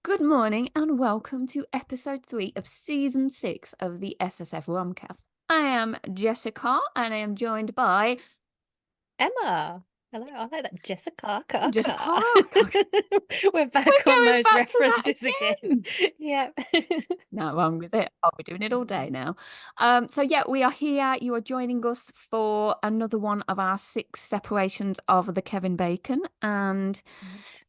Good morning and welcome to episode 3 of season 6 of the SSF Romcast. I am Jessica and I am joined by Emma. Hello, I like that. Jessica. Ka, Jessica. ka. We're We're back on going those back to that references again. again. Yep. Not wrong with it. I'll be doing it all day now. So we are here. You are joining us for another one of our 6 separations of the Kevin Bacon. And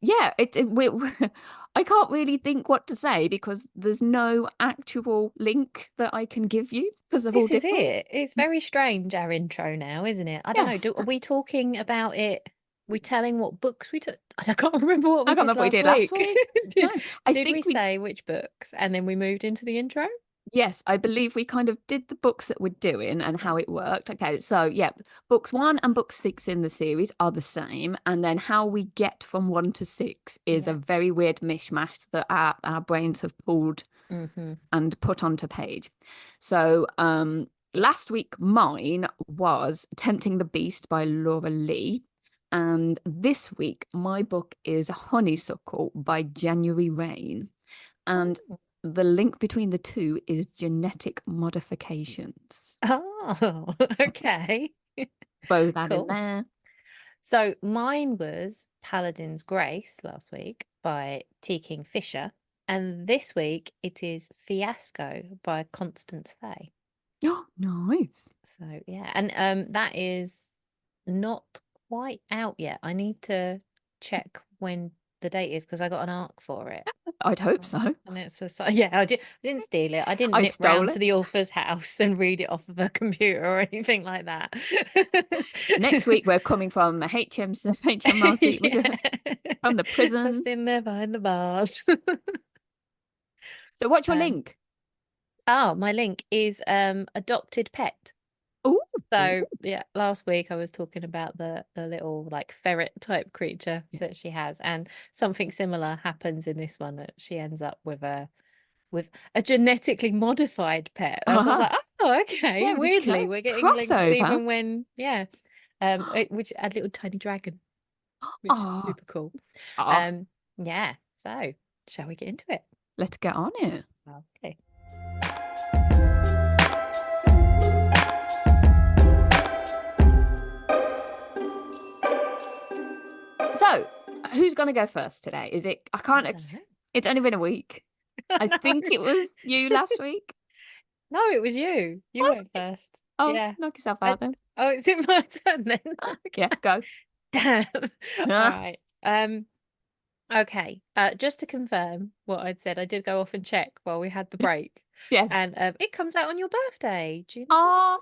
yeah, I can't really think what to say because there's no actual link that I can give you because they're all This is different. it. It's very strange, our intro now, isn't it? I don't know. Yes. Are we talking about it? We telling what books we took? I can't remember what I we can't did remember what we last did last week. week. No, I Did we think we, say which books and then we moved into the intro? yes, I believe we kind of did the books that we're doing and how it worked. Okay, so yeah, books 1 and book 6 in the series are the same. And then how we get from 1 to 6 is a Yeah. very weird mishmash that our brains have pulled Mm-hmm. and put onto page. So last week mine was Tempting the Beast by Laura Lee. And this week my book is Honeysuckle by January Rayne. And the link between the two is genetic modifications. Oh, okay. Throw that in Cool. there. So mine was Paladin's Grace last week by T. King Fisher. And this week it is Fiasco by Constance Fay. Oh, nice. So yeah, and that is not quite out yet. I need to check when the date is because I got an arc for it. I'd hope so. And it's yeah, I didn't steal it. I didn't I nip stole round to it. the author's house and read it off of a computer or anything like that. Next week we're coming from HMRC, Yeah. from the Just prison. in there behind the bars. So what's your Um, link? oh, my link is adopted pet. Oh, So yeah, last week I was talking about the little like ferret type creature yeah. that she has, and something similar happens in this one that she ends up with a genetically modified pet. That's what I was Uh-huh. like, oh, okay. There we Weirdly, go. we're getting links Crossover. even when which a little tiny dragon, which is Oh, super cool. oh, Um, yeah. So shall we get into it? let's get on it. Okay. So, who's gonna go first today? Is it? I I can't. don't know. It's only been a week. I I think know. it was you last week. No, it was you. You Was went it? first. Oh, Yeah. knock yourself I, out then. oh, is it my turn then? Yeah, go. Damn. All Huh? right. Okay. Just to confirm what I'd said, I did go off and check while we had the break. Yes. And it comes out on your birthday, June the 4th. Oh,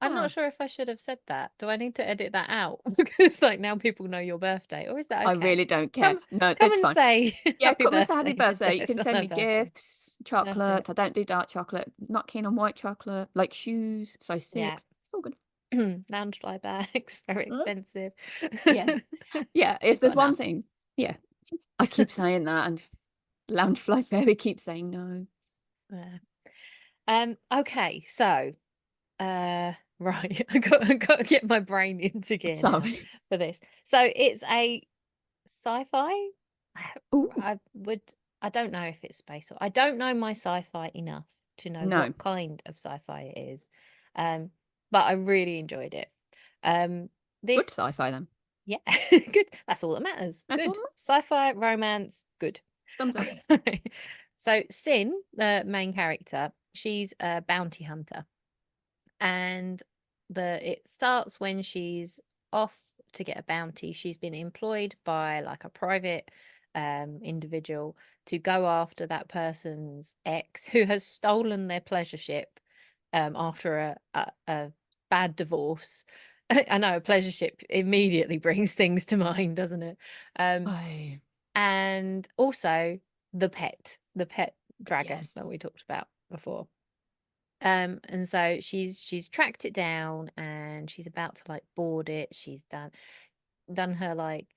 I'm not super. sure if I should have said that. Do I need to edit that out? Because like now people know your birthday, or is that I okay? really don't care. Come No, come that's and fine. say Yeah, happy come and say happy birthday to birthday. You can Jess on send her me birthday. gifts, That's it. chocolates. I don't do dark chocolate. Not keen on white chocolate. Like shoes, size Yeah. 6. It's all good. Lounge bags, very Mm, expensive. yes. Yeah, She's if got there's one enough. thing. Yeah. I keep saying that and Loungefly Fairy keeps saying no. Yeah. Okay, so right, I got to get my brain into gear now Sorry. for this. So it's a sci-fi. Ooh, I I don't know if it's space or I don't know my sci-fi enough to know no. what kind of sci-fi it is. Um, but I really enjoyed it. Um, Good this sci-fi then. yeah, good. That's all that matters. That's all. Good. Sci-fi, romance, good. Thumbs up. So Sin, the main character, she's a bounty hunter, and the it starts when she's off to get a bounty. She's been employed by like a private individual to go after that person's ex who has stolen their pleasure ship after a bad divorce. I know a pleasure ship immediately brings things to mind, doesn't it? Um, I and also the pet dragon yes. that we talked about before. And so she's tracked it down and she's about to like board it. She's done her like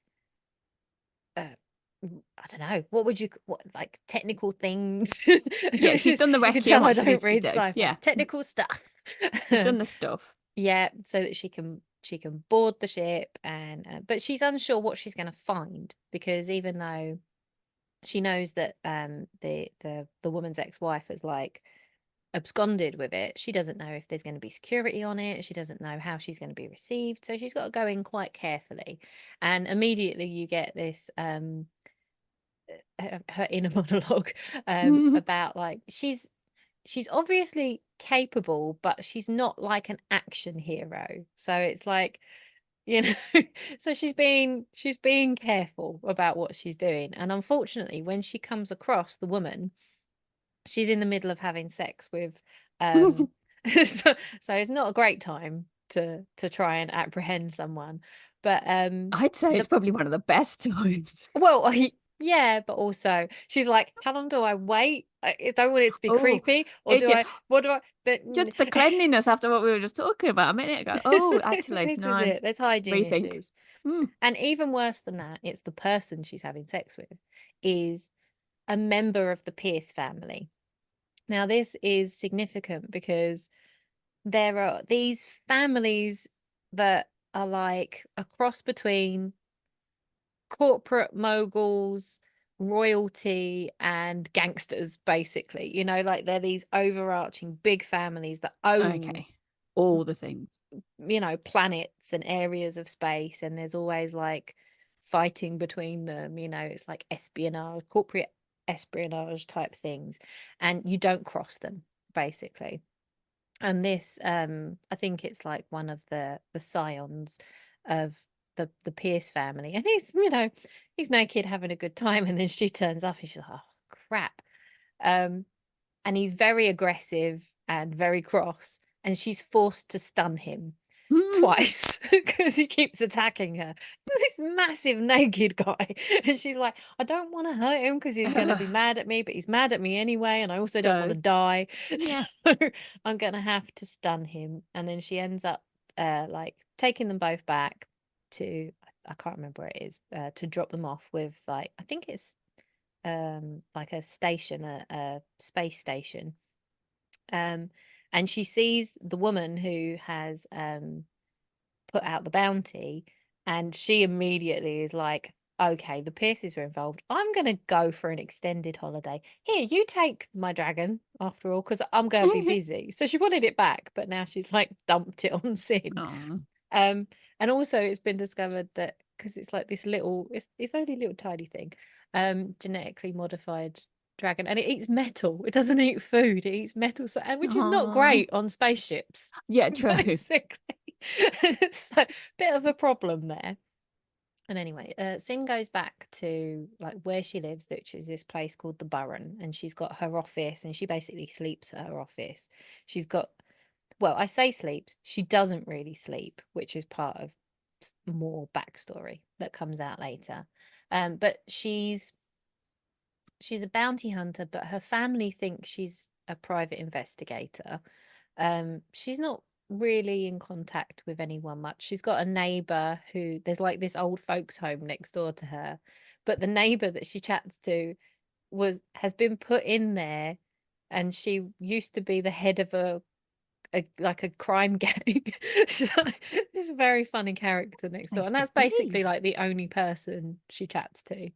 I don't know, what would you what like technical things. Yeah, This she's is done the you can recce and tell I what she don't needs to read do. sci-fi. Yeah. Technical stuff. She's done the stuff. Yeah, so that she can board the ship and but she's unsure what she's going to find because even though she knows that the woman's ex-wife has like absconded with it. She doesn't know if there's going to be security on it. She doesn't know how she's going to be received. So she's got to go in quite carefully. And immediately you get this her inner monologue about like she's obviously capable, but she's not like an action hero. So it's like, you know, so she's being careful about what she's doing. And unfortunately, when she comes across the woman, she's in the middle of having sex with so it's not a great time to try and apprehend someone. But I'd say the it's probably one of the best times. well, yeah, but also she's like, how long do I wait? I don't want it to be Oh, creepy, or it do ju- I? What do I? just the cleanliness after what we were just talking about a minute ago. Oh, actually, This is no, it. There's hygiene rethink. issues, Mm. and even worse than that, it's the person she's having sex with is a member of the Pierce family. Now, this is significant because there are these families that are like a cross between corporate moguls, royalty, and gangsters, basically. You know, like they're these overarching big families that own, Okay, all the things. you know, planets and areas of space. And there's always like fighting between them. You know, it's like espionage, corporate espionage type things. And you don't cross them, basically. And this I think it's like one of the scions of the Pierce family, and he's, you know, he's naked having a good time, and then she turns up and she's like, oh crap. um and he's very aggressive and very cross, and she's forced to stun him twice because he keeps attacking her. This massive naked guy, and she's like, I don't want to hurt him because he's going to be mad at me, but he's mad at me anyway, and I also don't want So, to die. yeah. So I'm going to have to stun him. And then she ends up like taking them both back to, I can't remember where it is, to drop them off with, like, I think it's like a station, a space station. um and she sees the woman who has put out the bounty, and she immediately is like, okay, the Pierces are involved, I'm going to go for an extended holiday. Here, you take my dragon after all, because I'm going to be busy. So she wanted it back, but now she's like dumped it on Sin. Oh. um and also it's been discovered that, because it's like this little, it's only a little tiny thing, genetically modified dragon, and it eats metal. It doesn't eat food, it eats metal. So, and which is not Oh. great on spaceships, Yeah, true. basically. So bit of a problem there. And anyway, Sin goes back to like where she lives, which is this place called the Burren, and she's got her office, and she basically sleeps at her office. She's got, well, I say sleeps, she doesn't really sleep, which is part of more backstory that comes out later. But she's a bounty hunter, but her family thinks she's a private investigator. She's not really in contact with anyone much. She's got a neighbor who, there's like this old folks home next door to her, but the neighbor that she chats to has been put in there, and she used to be the head of like a crime gang. So this a very funny character It's a next door, place and to that's basically be. like the only person she chats to.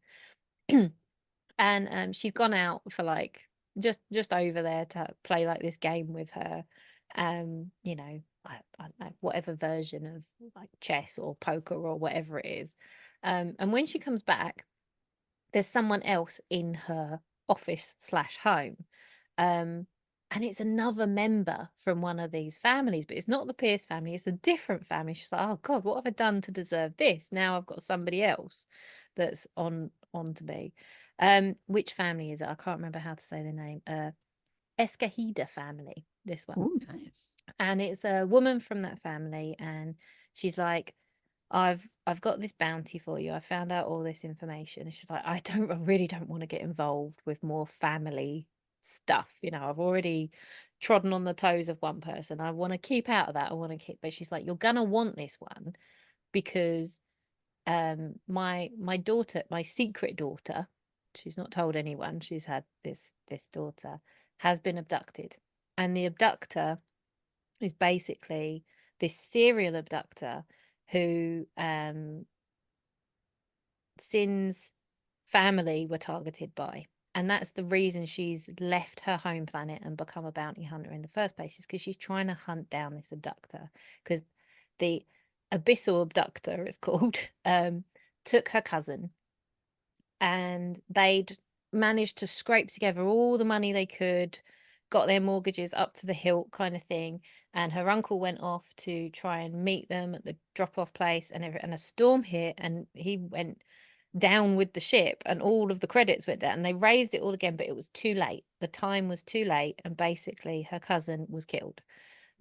And she's gone out for like just over there to play like this game with her, you know, I don't know, whatever version of like chess or poker or whatever it is. And when she comes back, there's someone else in her office slash home. um and it's another member from one of these families, but it's not the Pierce family, it's a different family. She's like, oh god, what have I done to deserve this? Now I've got somebody else that's on to me. Which family is it? I can't remember how to say the name. Escahida family, this one. Oh, nice. And it's a woman from that family, and she's like, I've got this bounty for you. I found out all this information. And she's like, I really don't want to get involved with more family stuff. You know, I've already trodden on the toes of one person. I want to keep out of that. I want to keep, but she's like, you're gonna want this one because my daughter, my secret daughter, she's not told anyone she's had this daughter, has been abducted. And the abductor is basically this serial abductor who Sin's family were targeted by. And that's the reason she's left her home planet and become a bounty hunter in the first place, is because she's trying to hunt down this abductor. Because the abyssal abductor, it's called, took her cousin, and they'd managed to scrape together all the money they could, got their mortgages up to the hilt kind of thing. And her uncle went off to try and meet them at the drop-off place, and a storm hit, and he went down with the ship, and all of the credits went down, and they raised it all again, but it was too late. The time was too late, and basically her cousin was killed.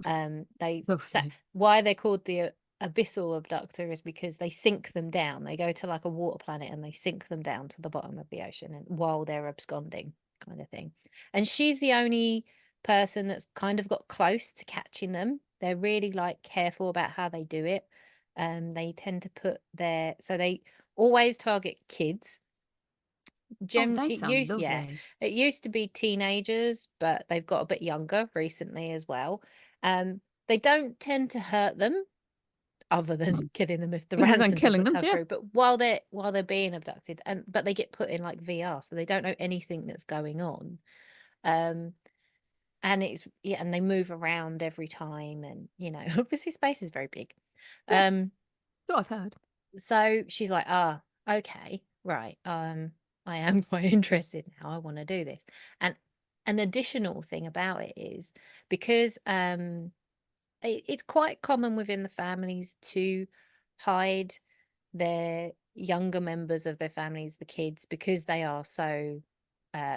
Lovely. Why they're called the abyssal abductor is because they sink them down. They go to like a water planet and they sink them down to the bottom of the ocean, and while they're absconding, kind of thing. And she's the only person that's kind of got close to catching them. They're really like careful about how they do it. They tend to put so they always target kids. Oh, they sound lovely. It used to be teenagers, but they've got a bit younger recently as well. They don't tend to hurt them, other than killing them if the Other than ransom killing doesn't them, come yeah. through. But while they're being abducted, but they get put in like VR, so they don't know anything that's going on. Um, and and they move around every time, and obviously space is very big. Yeah, Um, so I've heard. so she's like, okay, right. I am quite interested now. I want to do this. And an additional thing about it is, because it's quite common within the families to hide their younger members of their families, the kids, because they are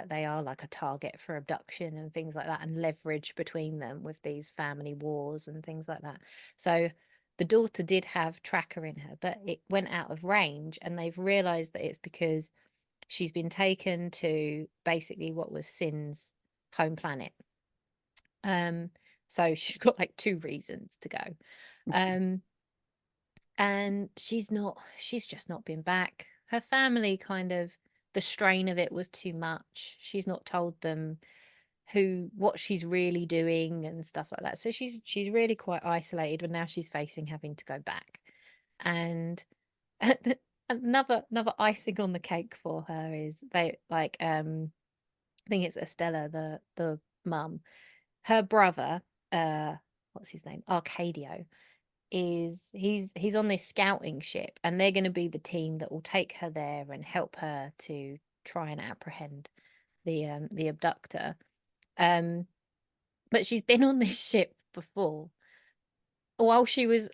they are like a target for abduction and things like that, and leverage between them with these family wars and things like that. So the daughter did have tracker in her, but it went out of range, and they've realized that it's because she's been taken to basically what was Sin's home planet. So she's got like 2 reasons to go. Um, and she's just not been back. Her family the strain of it was too much. She's not told them what she's really doing and stuff like that. So she's really quite isolated, but now she's facing having to go back. And another icing on the cake for her is they like I think it's Estella, the mum. Her brother, what's his name? Arcadio, he's on this scouting ship, and they're going to be the team that will take her there and help her to try and apprehend the abductor. But she's been on this ship before while she was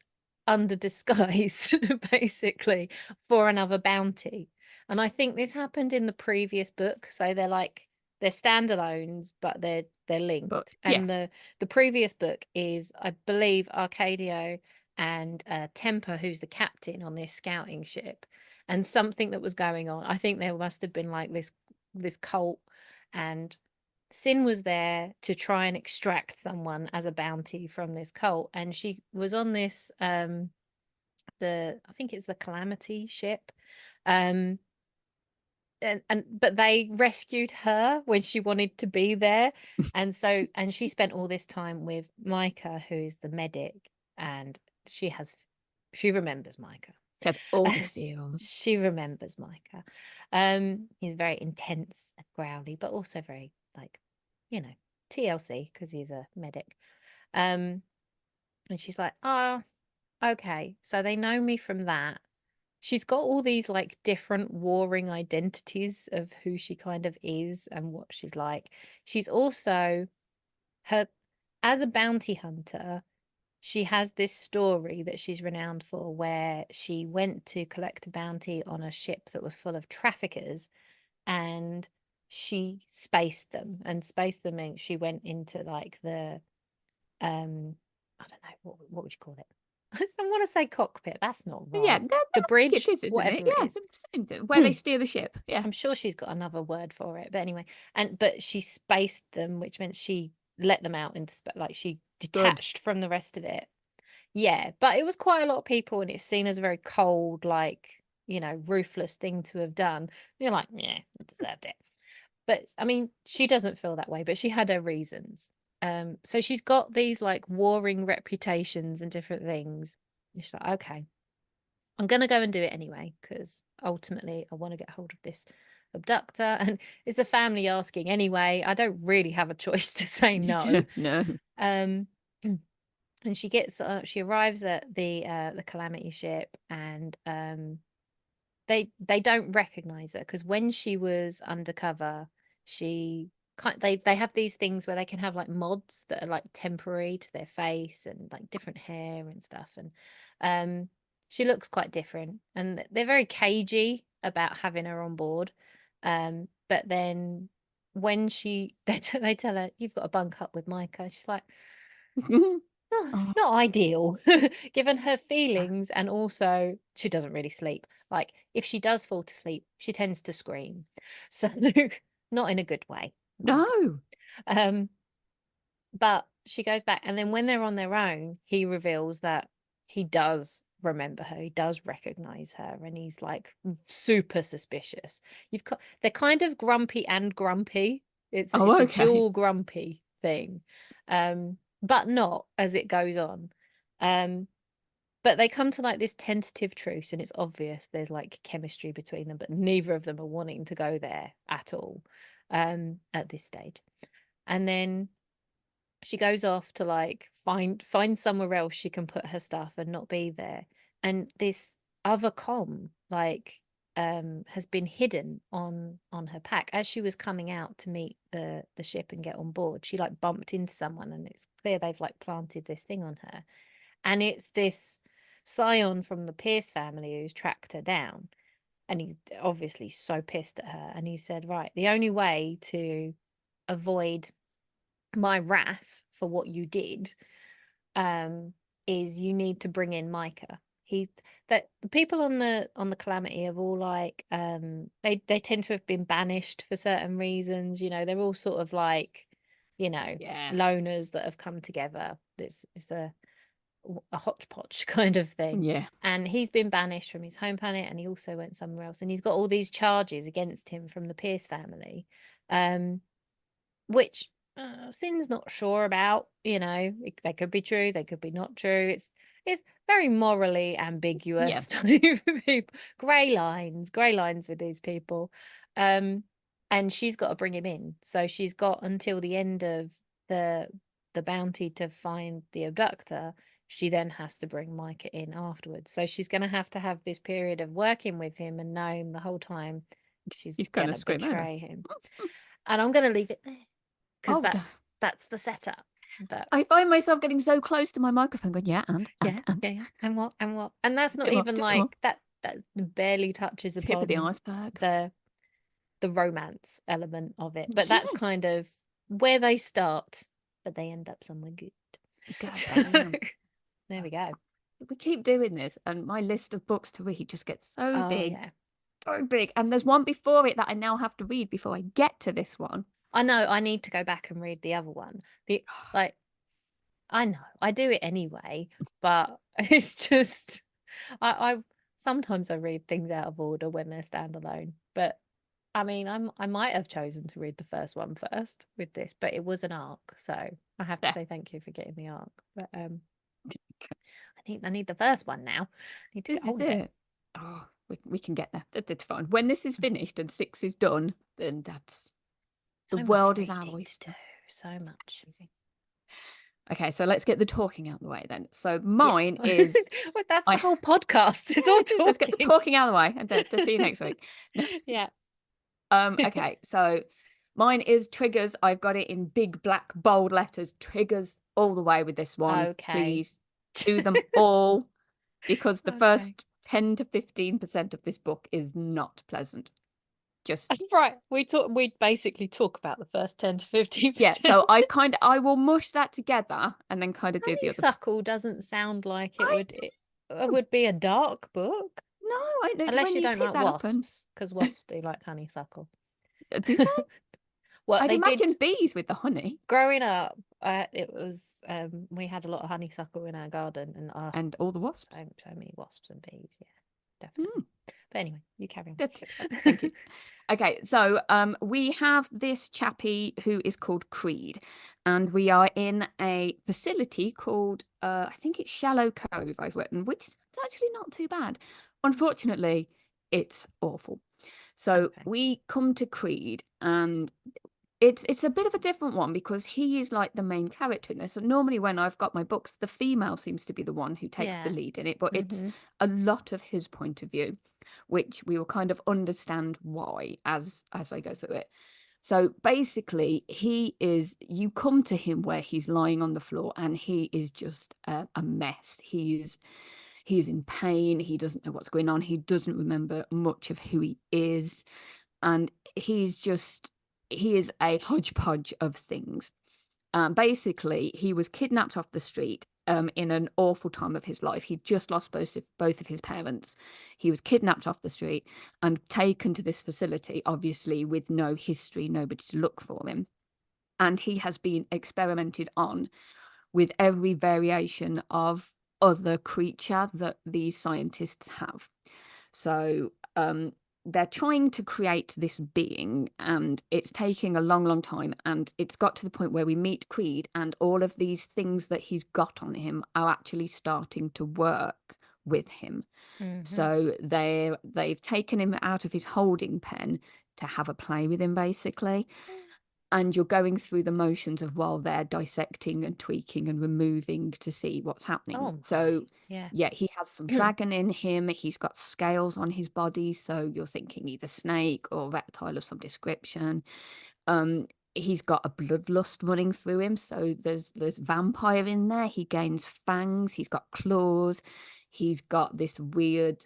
under disguise, basically, for another bounty. And I think this happened in the previous book. So they're standalones, but they're linked. But And yes, the previous book is, I believe, Arcadio and Temper, who's the captain on this scouting ship, and something that was going on. I think there must have been like this cult, and Sin was there to try and extract someone as a bounty from this cult, and she was on this I think it's the Calamity ship. Um but they rescued her when she wanted to be there. And she spent all this time with Micah, who's the medic, and she remembers Micah. she has all the feels. She remembers Micah. He's very intense and growly, but also very like, TLC, because he's a medic. And she's like, oh, okay. So they know me from that. She's got all these like different warring identities of who she kind of is and what she's like. She's also her as a bounty hunter. She has this story that she's renowned for, where she went to collect a bounty on a ship that was full of traffickers, and she spaced them. And spaced them means she went into like the I don't know, what would you call it? I want to say cockpit. That's not Yeah, right. The I think bridge, it is, isn't it? whatever it Yeah, is. where they steer the ship. Yeah, I'm sure she's got another word for it. But anyway, but she spaced them, which meant she let them out into space, like she good. detached from the rest of it. Yeah, but it was quite a lot of people, and it's seen as a very cold, like, ruthless thing to have done. You're like, yeah, I deserved it. But I mean, she doesn't feel that way, but she had her reasons. So she's got these like warring reputations and different things. And she's like, okay, I'm gonna go and do it anyway, because ultimately I want to get hold of this abductor. And it's a family asking anyway. I don't really have a choice to say no. No. Um, and she arrives at the Calamity ship, and they don't recognize her because when she was undercover, they have these things where they can have like mods that are like temporary to their face and like different hair and stuff, and she looks quite different, and they're very cagey about having her on board. But then when they tell her you've got to bunk up with Micah, she's like, Oh, not ideal, given her feelings, and also she doesn't really sleep. Like, if she does fall to sleep, she tends to scream. So, not in a good way. no. Um, but she goes back, and then when they're on their own, he reveals that he does remember her. He does recognize her, and he's like super suspicious. They're kind of grumpy and grumpy. It's Oh, a okay. dual grumpy thing. But not as it goes on. But they come to like this tentative truce, and it's obvious there's like chemistry between them, but neither of them are wanting to go there at all at this stage. And then she goes off to like find somewhere else she can put her stuff and not be there. And this other like has been hidden on her pack. As she was coming out to meet the ship and get on board, she like bumped into someone, and it's clear they've like planted this thing on her. And it's this scion from the Pierce family who's tracked her down. And he's obviously so pissed at her. And he said, right, the only way to avoid my wrath for what you did is you need to bring in Micah. The people on the Calamity have all like they tend to have been banished for certain reasons. They're all sort of like, Yeah. loners that have come together. It's a hodgepodge kind of thing. Yeah. And he's been banished from his home planet, and he also went somewhere else, and he's got all these charges against him from the Pierce family, which Sin's not sure about. They could be true, they could be not true. It's very morally ambiguous type of people. Grey lines with these people. And she's got to bring him in, so she's got until the end of the bounty to find the abductor. She then has to bring Micah in afterwards, so she's going to have this period of working with him and know him the whole time. She's He's going gonna to scream over. betray him. And I'm going to leave it there because Oh, that's the setup. But I find myself getting so close to my microphone going, yeah, and yeah, and what, and that's not bit more, even bit more. like that barely touches Tip of the upon iceberg. the romance element of it. But Yeah. that's kind of where they start, but they end up somewhere good. God So, damn. there we go. We keep doing this, and my list of books to read just gets so Oh big, yeah. so big. And there's one before it that I now have to read before I get to this one. I know I need to go back and read the other one. Like, I know I do it anyway, but it's just I sometimes I read things out of order when they're standalone. But I mean, I might have chosen to read the first one first with this, but it was an arc, so I have to Yeah. say thank you for getting the arc. But I need the first one now. I need to This get is hold of it. it. Oh, we can get there. That's fine. When this is finished and 6 is done, then that's the So much world is our reading to oyster. do. So much. Okay, so let's get the talking out of the way then. So Yeah. mine is Well, that's the I whole podcast. It's all it is. Let's get the talking. talking out of the way and to see you next week. Yeah. Okay, so mine is triggers. I've got it in big black bold letters. Triggers all the way with this one. Okay. Please do them all because the Okay. first 10 to 15% of this book is not pleasant. Just Right. We basically talk about the first 10 to 15%. yeah, so I will mush that together and then kind of do the other. Honeysuckle doesn't sound like I it would be a dark book. no, I know Unless when you you don't pick like that up and wasps, because wasps do like honeysuckle. do they? Well, I'd they imagine did bees with the honey growing up. It was we had a lot of honeysuckle in our garden, and and all the wasps. so many wasps and bees. Yeah, definitely. But anyway, you carry on. Thank you. Okay, so we have this chappie who is called Creed, and we are in a facility called I think it's Shallow Cove. I've written, which is actually not too bad. Unfortunately, it's awful. So Okay. we come to Creed, and it's a bit of a different one because he is like the main character in this. So normally when I've got my books, the female seems to be the one who takes the Yeah. lead in it, but it's Mm-hmm. a lot of his point of view, which we will kind of understand why as I go through it. So basically, you come to him where he's lying on the floor and he is just a mess. He is in pain. He doesn't know what's going on. He doesn't remember much of who he is. And he is a hodgepodge of things. Basically, he was kidnapped off the street in an awful time of his life. He'd just lost both of his parents. He was kidnapped off the street and taken to this facility, obviously with no history, nobody to look for him. And he has been experimented on with every variation of other creature that these scientists have. So they're trying to create this being, and it's taking a long, long time. And it's got to the point where we meet Creed, and all of these things that he's got on him are actually starting to work with him. Mm-hmm. So they've taken him out of his holding pen to have a play with him, basically. And you're going through the motions of while they're dissecting and tweaking and removing to see what's happening. Oh So yeah. yeah, he has some dragon in him. He's got scales on his body, so you're thinking either snake or reptile of some description. He's got a bloodlust running through him, so there's vampire in there. He gains fangs. He's got claws. He's got this weird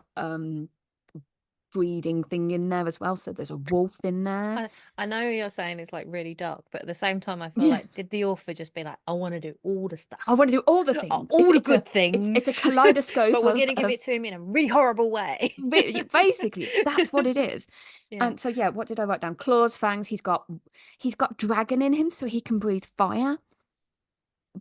breeding thing in there as well. So there's a wolf in there. I know you're saying it's like really dark, but at the same time, I feel Yeah. like did the author just be like, I want to do all the stuff, I want to do all the things. all the It's good it's a things, kaleidoscope but we're gonna give of it to him in a really horrible way. basically that's what it is. Yeah. And so yeah, what did I write down? Claws, fangs. He's got dragon in him, so he can breathe fire.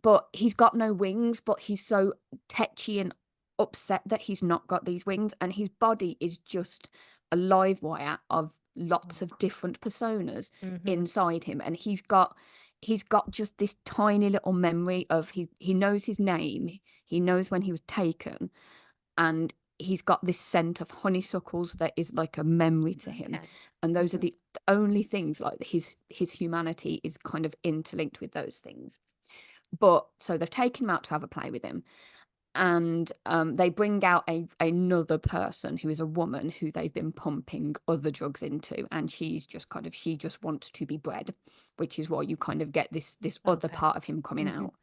But he's got no wings. But he's so tetchy and upset that he's not got these wings, and his body is just a live wire of lots of different personas Mm-hmm. inside him, and he's got just this tiny little memory of he knows his name, he knows when he was taken, and he's got this scent of honeysuckles that is like a memory to him. Okay. And those are Mhm. the only things, like his humanity is kind of interlinked with those things. But so they've taken him out to have a play with him, and they bring out another person who is a woman who they've been pumping other drugs into, and she just wants to be bred, which is why you kind of get this other Okay. part of him coming Mhm. out.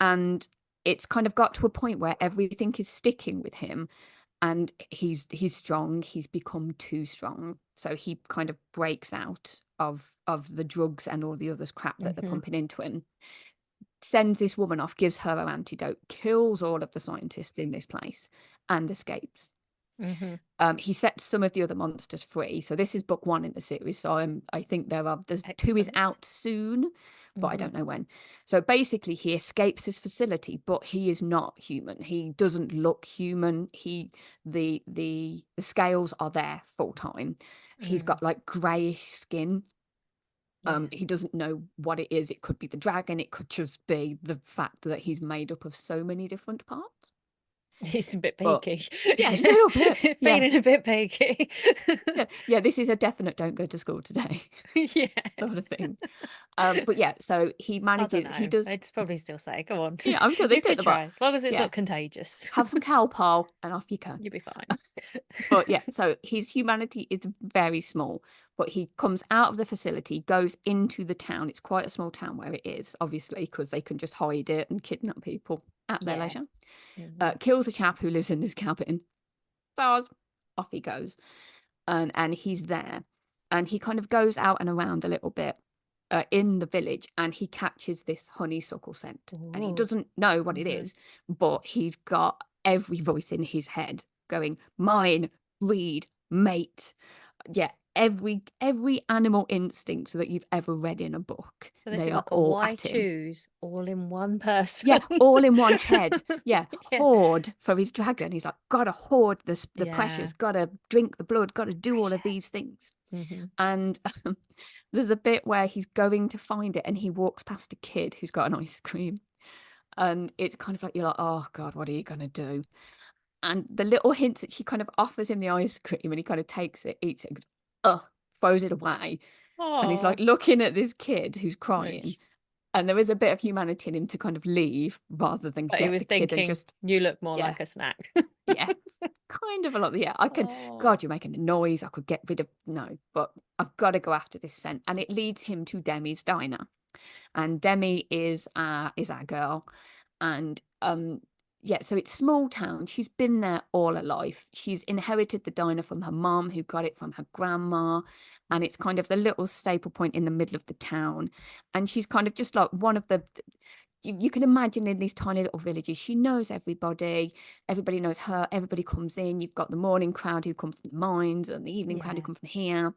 And it's kind of got to a point where everything is sticking with him, and he's strong. He's become too strong, so he kind of breaks out of the drugs and all the other crap that they're Mhm. pumping into him, sends this woman off, gives her an antidote, kills all of the scientists in this place, and escapes. Mhm. He sets some of the other monsters free. So this is book one in the series. So I think there's two is Excellent. out soon, but I Mhm. don't know when. So basically, he escapes this facility, but he is not human. He doesn't look human. The scales are there full time. He's Mm. got like grayish skin. Yeah. He doesn't know what it is. It could be the dragon. It could just be the fact that he's made up of so many different parts. He's a bit But peaky. yeah, a little bit. Yeah. Feeling a bit peaky. Yeah. This is a definite don't go to school today Yeah. sort of thing. But yeah, so I don't he know. does. I'd probably still say, come on. Yeah, I'm sure they You take could the butt. try. As long as it's Yeah. not contagious. Have some cowpole and off you go. You'll be fine. But yeah, so his humanity is very small, but he comes out of the facility, goes into the town. It's quite a small town where it is, obviously, because they can just hide it and kidnap people at their Yeah. leisure. Mhm. Kills a chap who lives in his cabin. Stars, off he goes. And he's there. And he kind of goes out and around a little bit in the village, and he catches this honeysuckle scent. And he Ooh. doesn't know what it Mhm. is, but he's got every voice in his head going, mine, breed, mate. Yeah, every animal instinct that you've ever read in a book, So this they is are like a all why at him. choose all in one person. Yeah, all in one head. Yeah, Yeah. hoard for his dragon. He's like, gotta hoard the Yeah. precious, gotta drink the blood, gotta do all of these Precious. things. Hmm. And there's a bit where he's going to find it, and he walks past a kid who's got an ice cream. And it's kind of like, you're like, oh God, what are you gonna do? And the little hints that she kind of offers him the ice cream, and he kind of takes it, eats it, and goes, ugh, throws it away. And he's like Oh, looking at this kid who's crying. Moosh. And there is a bit of humanity in him to kind of leave rather than But he get was the kid and thinking, just, you look more yeah, like a snack. yeah, kind of a lot. Yeah, I can, Oh, God, you're making a noise. I could get rid of, no, but I've got to go after this scent. And it leads him to Demi's diner. And Demi is our girl. And yeah, so it's small town. She's been there all her life. She's inherited the diner from her mum, who got it from her grandma, and it's kind of the little staple point in the middle of the town. And she's kind of just like one of the, you can imagine in these tiny little villages, she knows everybody, everybody knows her, everybody comes in. You've got the morning crowd who come from the mines and the evening crowd who yeah. come from here,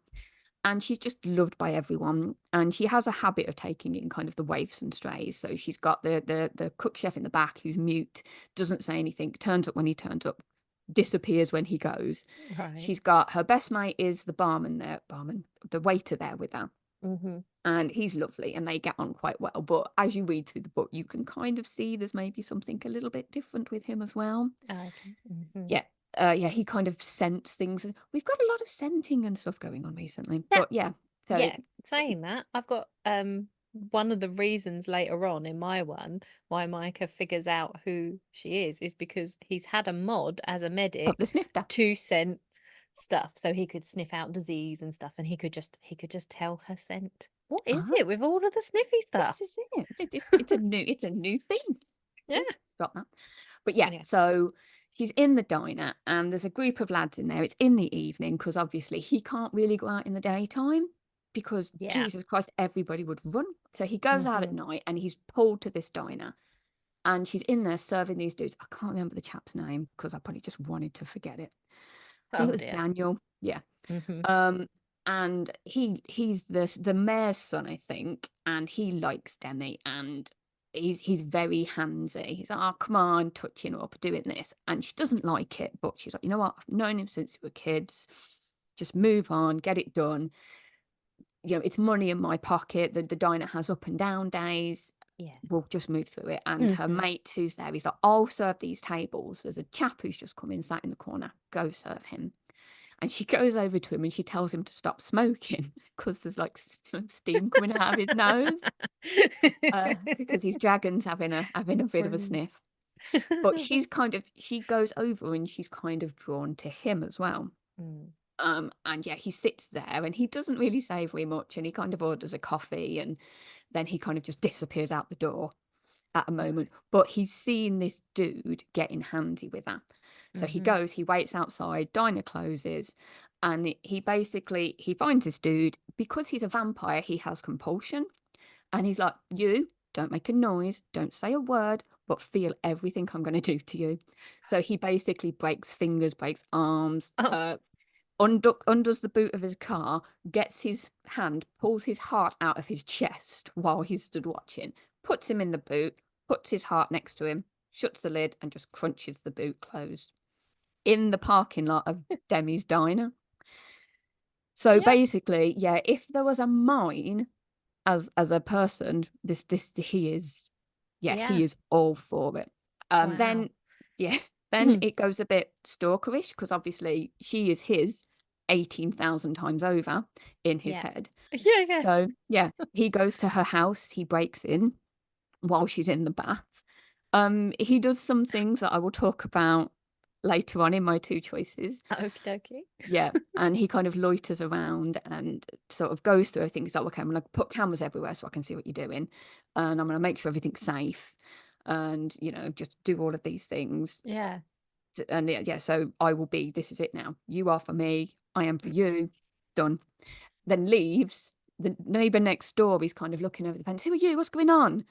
and she's just loved by everyone. And she has a habit of taking in kind of the waifs and strays. So she's got the cook chef in the back who's mute, doesn't say anything, turns up when he turns up, disappears when he goes. Right. She's got her best mate is the the waiter there with her. Mm-hmm. And he's lovely and they get on quite well. But as you read through the book, you can kind of see there's maybe something a little bit different with him as well. Okay. Mm-hmm. Yeah. Yeah, he kind of scents things. We've got a lot of scenting and stuff going on recently. That, But yeah, so yeah, saying that, I've got one of the reasons later on in my one why Micah figures out who she is because he's had a mod as a of the medic snifter. to scent stuff so he could sniff out disease and stuff and he could just tell her scent. What is Ah, it with all of the sniffy stuff? this is it. It's a new thing. Yeah. Oh, got that. But yeah, Yeah. so she's in the diner and there's a group of lads in there. It's in the evening because obviously he can't really go out in the daytime because Yeah. Jesus Christ, everybody would run. So he goes out at Mm-hmm. night and he's pulled to this diner and she's in there serving these dudes. I can't remember the chap's name because I probably just wanted to forget it. I think Oh it was dear. Daniel. Yeah. Mm-hmm. And he's the mayor's son, I think, and he likes Demi, and he's very handsy. He's like, oh, come on, touching up, doing this, and she doesn't like it, but she's like, you know what? I've known him since we were kids. Just move on, get it done. You know, it's money in my pocket. The diner has up and down days. Yeah. We'll just move through it. And her Mm-hmm. mate who's there, he's like, I'll serve these tables. There's a chap who's just come in, sat in the corner. Go serve him. And she goes over to him and she tells him to stop smoking because there's like steam coming out of his nose because his dragon's having a bit of a Brilliant. sniff. But she goes over and she's kind of drawn to him as well. Mm. And yeah, he sits there and he doesn't really say very much and he kind of orders a coffee and then he kind of just disappears out the door at a moment. But he's seen this dude getting handsy with her. So he Mm-hmm. goes, he waits outside, diner closes, and he finds this dude. Because he's a vampire, he has compulsion. And he's like, you don't make a noise, don't say a word, but feel everything I'm going to do to you. So he basically breaks fingers, breaks arms, Oh. undoes the boot of his car, gets his hand, pulls his heart out of his chest while he's stood watching, puts him in the boot, puts his heart next to him, shuts the lid, and just crunches the boot closed in the parking lot of Demi's diner. So Yeah. basically, yeah, if there was a mine as a person, this Yeah. he is all for it. Wow. Then yeah, then it goes a bit stalkerish because obviously she is his 18,000 times over in his Yeah. head. Yeah, yeah. So yeah, he goes to her house, he breaks in while she's in the bath. He does some things that I will talk about later on in my two choices. Okie dokie. Yeah, and he kind of loiters around and sort of goes through things like, okay, I'm going to put cameras everywhere so I can see what you're doing, and I'm going to make sure everything's safe, and just do all of these things. Yeah. And yeah, so I will be. This is it now. You are for me. I am for you. Done. Then leaves. The neighbor next door is kind of looking over the fence. Who are you? What's going on?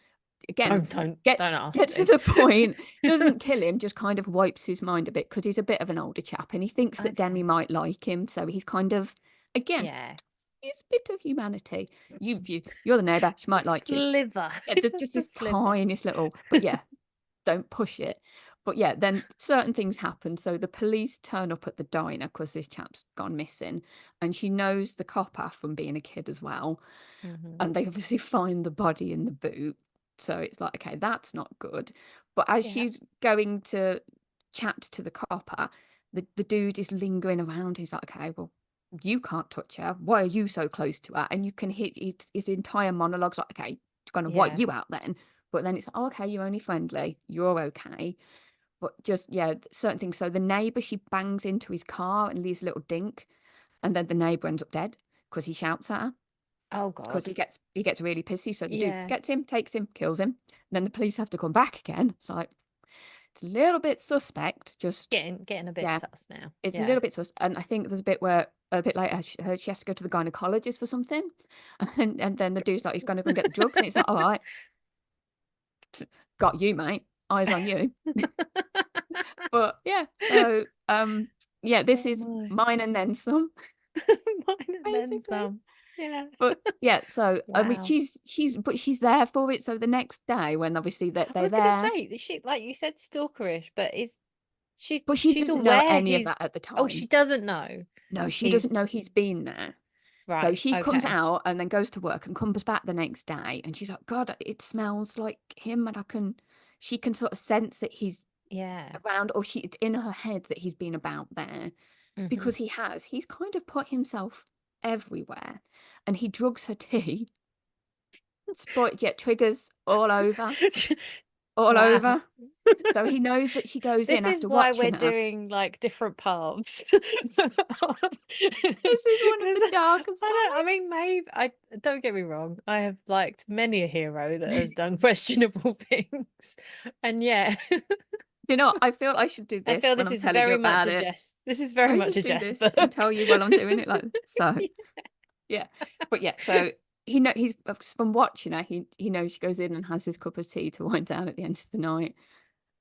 Again, Don't gets ask, gets to dude. the point, doesn't kill him, just kind of wipes his mind a bit because he's a bit of an older chap and he thinks that Demi Okay. might like him. So he's kind of, again, Yeah. he's a bit of humanity. You're the neighbour. She Just might a like you. sliver. Yeah, there's just Just a this sliver. tiniest little, but yeah, don't push it. But yeah, then certain things happen. So the police turn up at the diner because this chap's gone missing, and she knows the copper from being a kid as well. Mm-hmm. And they obviously find the body in the boot. So it's like, okay, that's not good. But as Yeah. she's going to chat to the copper, the dude is lingering around. He's like, okay, well, you can't touch her. Why are you so close to her? And you can hit his entire monologue's like, okay, gonna wipe Yeah. you out then. But then it's, oh, okay, you're only friendly. You're okay. But just, yeah, certain things. So the neighbor, she bangs into his car and leaves a little dink. And then the neighbor ends up dead because he shouts at her. Oh Because God. he gets really pissy. So the dude Yeah. gets him, takes him, kills him. And then the police have to come back again. It's like, it's a little bit suspect. Just, Getting a bit yeah, sus now. it's a Yeah. little bit sus. And I think there's a bit where, a bit later, she has to go to the gynecologist for something. And then the dude's like, he's going to go and get the drugs. And it's like, all right, got you, mate. Eyes on you. But yeah, so, yeah, this Oh is my. mine and then some, Mine and then basically. some. Yeah. But yeah, so I mean, Wow. she's there for it. So the next day, when obviously that I they're was gonna there, say she, like you said, stalkerish, but is but she she's doesn't know aware any of he's. that at the Oh, she time. doesn't know No, she doesn't he's know he's been there. So right. she comes Okay. out and then goes to work and comes back the next day, and she's like, God, it smells like him, and she can sort of sense that he's Yeah. around, or it's in her head that he's been about there, Hmm. because he's kind of put himself everywhere, and he drugs her tea, triggers all Wow. over. So he knows that she goes in This is after why we're watching her. doing like different paths. This is one of the Because darker I sides. mean, maybe I don't get me wrong. I have liked many a hero that has done questionable things, and yeah, You know what? I feel I should do I this feel when this I'm is telling you very much about a it. Jess. This is very I much should a do Jess this and tell book. you while I'm doing it like so. Yeah. But yeah, so he's from watching her, he knows she goes in and has his cup of tea to wind down at the end of the night,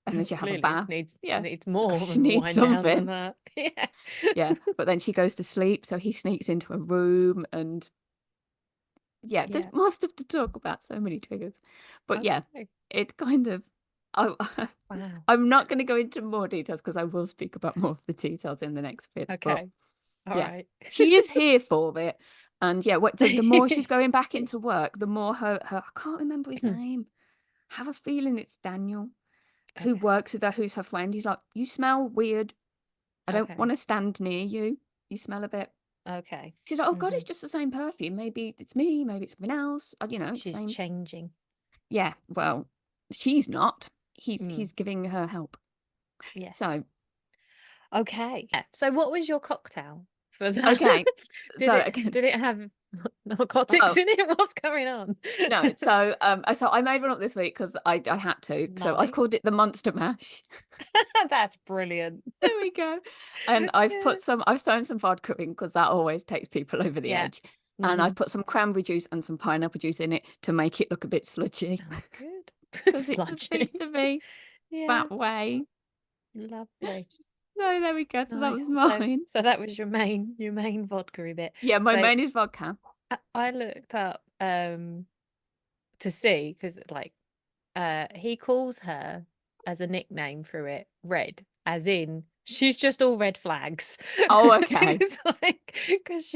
and then she have a Clearly bath. Yeah. needs more She of a needs wind down than something. that. Yeah. Yeah. But then she goes to sleep, so he sneaks into a room, and yeah, there's Yeah. more stuff to talk about, so many triggers. But yeah, Okay. it kind of I Wow. I'm not going to go into more details because I will speak about more of the details in the next bits. But Okay. All yeah, right. she is here for it. And yeah, the more she's going back into work, the more her I can't remember his name. I have a feeling it's Daniel, who Okay. works with her, who's her friend. He's like, you smell weird. I don't want Okay. to stand near you. You smell a bit. Okay. She's like, oh God, Hmm. it's just the same perfume. Maybe it's me. Maybe it's something else. It's the She's same. changing. Yeah. Well, she's not. Mm. He's giving her help. Yes. So Okay. Yeah. So what was your cocktail for that? okay. So again, Did it have narcotics well, in it? What's going on? no. So I made one up this week because I had to. So I've Nice. called it the Monster Mash. That's brilliant. There we go. And Yeah. I've thrown some vodka in because that always takes people over the Yeah. edge. And Hmm. I've put some cranberry juice and some pineapple juice in it to make it look a bit sludgy Sounds good. because it just seems Sludgy. to be Yeah. that way. Lovely. So there we go. So that was Nice. mine. So that was your main vodka bit. Yeah, my So main is vodka. I looked up to see because like he calls her as a nickname for it red, as in she's just all red flags. Oh, okay. It's like because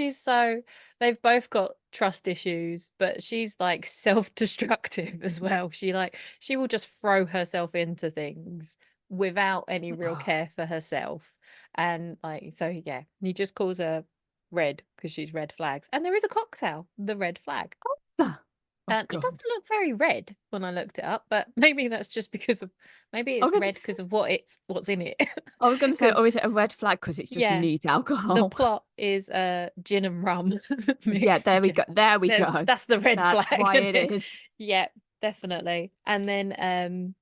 they've both got trust issues, but she's like self-destructive as well. She will just throw herself into things without any real Oh, care for herself. And like so yeah, he just calls her red because she's red flags. And there is a cocktail, the red flag. oh It God. doesn't look very red when I looked it up, but maybe that's just because of maybe I it's was, red because of what's in it. I was going to say, Because or is it a red flag because it's just yeah, neat the alcohol? plot is gin and rum Yeah, mixed there we together. go. There we go. That's the red That's flag. why And it then is. yeah, definitely. And then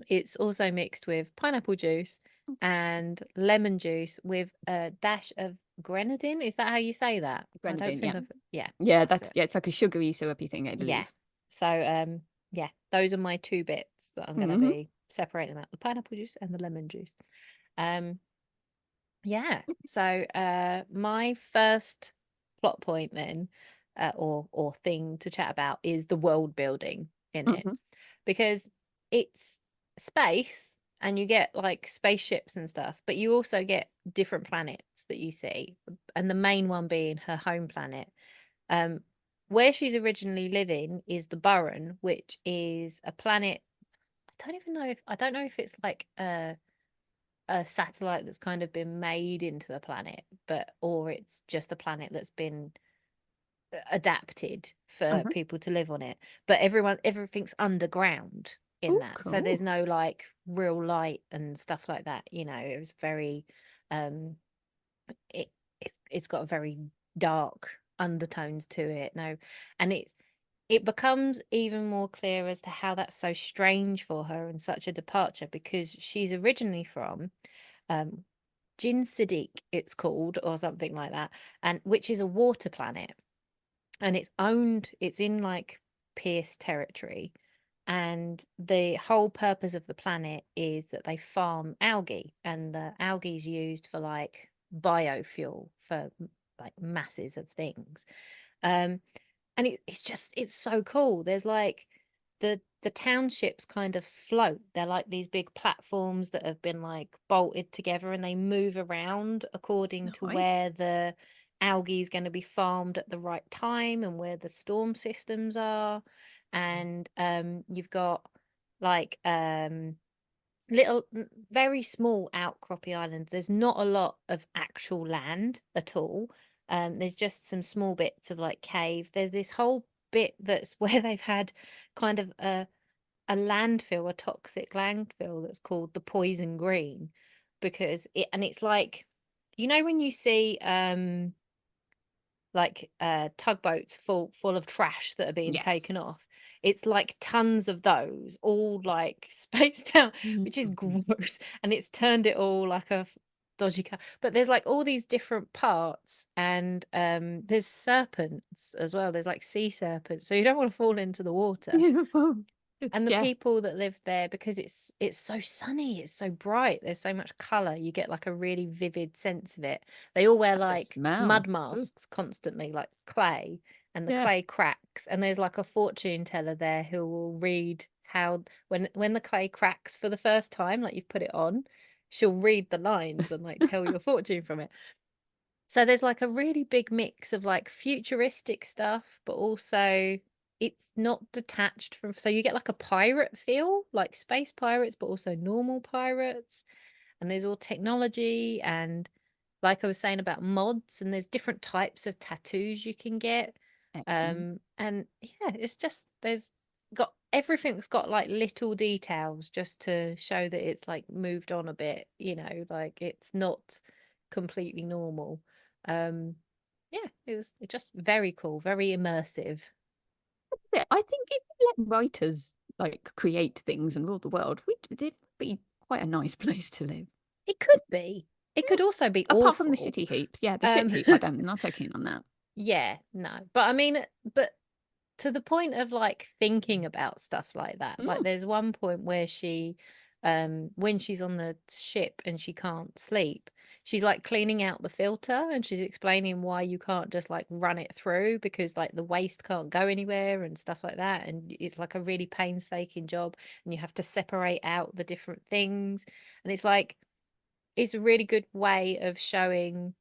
it's also mixed with pineapple juice and lemon juice with a dash of grenadine. Is that how you say that? I don't Grenadine, think yeah. I've yeah, Yeah, that's that's it. yeah, it's like a sugary syrupy thing, I Yeah. believe. So yeah, those are my two bits that I'm gonna Hmm. be separating out, the pineapple juice and the lemon juice. Um yeah. So my first plot point then or thing to chat about is the world building in it Hmm. because it's space and you get like spaceships and stuff, but you also get different planets that you see, and the main one being her home planet. Um, where she's originally living is the Burren, which is a planet. I don't know if it's like a satellite that's kind of been made into a planet, or it's just a planet that's been adapted for Mhm. people to live on it. But everything's underground in Oh, that, so there's cool. no like real light and stuff like that. It was very um it it's got a very dark undertones to it. No, and it becomes even more clear as to how that's so strange for her and such a departure, because she's originally from um Jin Siddiq, it's called, or something like that, and which is a water planet, and it's in like Pierce territory, and the whole purpose of the planet is that they farm algae, and the algae is used for like biofuel for like masses of things. um and it's so cool. There's like the townships kind of float. They're like these big platforms that have been like bolted together, and they move around according to Nice. where the algae is going to be farmed at the right time and where the storm systems are. And you've got like very small outcroppy island. There's not a lot of actual land at all. There's just some small bits of like cave. There's this whole bit that's where they've had kind of a landfill, a toxic landfill that's called the Poison Green, because it's like, when you see like tugboats full of trash that are being Yes. taken off. It's like tons of those all like spaced out, which is Mhm. gross, and it's turned it all like a dodgy car. But there's like all these different parts, and there's serpents as well. There's like sea serpents, so you don't want to fall into the water. Beautiful. And the Yeah. people that live there, because it's so sunny, it's so bright, there's so much color, you get like a really vivid sense of it. They all wear And the like mud smell. Ooh. masks constantly, like clay, and the Yeah. clay cracks, and there's like a fortune teller there who will read how, when the clay cracks for the first time, like you've put it on, she'll read the lines and like tell your fortune from it. So there's like a really big mix of like futuristic stuff, but also it's not detached from, so you get like a pirate feel, like space pirates, but also normal pirates. And there's all technology, and like I was saying about mods, and there's different types of tattoos you can get. Excellent. And yeah, it's just, there's got everything's got like little details just to show that it's like moved on a bit, like it's not completely normal. Yeah, it's just very cool, very immersive. Yeah, I think if we let writers like create things and rule the world, it'd be quite a nice place to live. It could be. It Yeah. could also be Apart from the awful. shitty heap. Yeah, the shit Um, heap, I'm not so keen on that. yeah, no. But I mean, but to the point of like thinking about stuff like that, like Mm, there's one point where when she's on the ship and she can't sleep, she's like cleaning out the filter, and she's explaining why you can't just like run it through, because like the waste can't go anywhere and stuff like that, and it's like a really painstaking job, and you have to separate out the different things. And it's like, it's a really good way of showing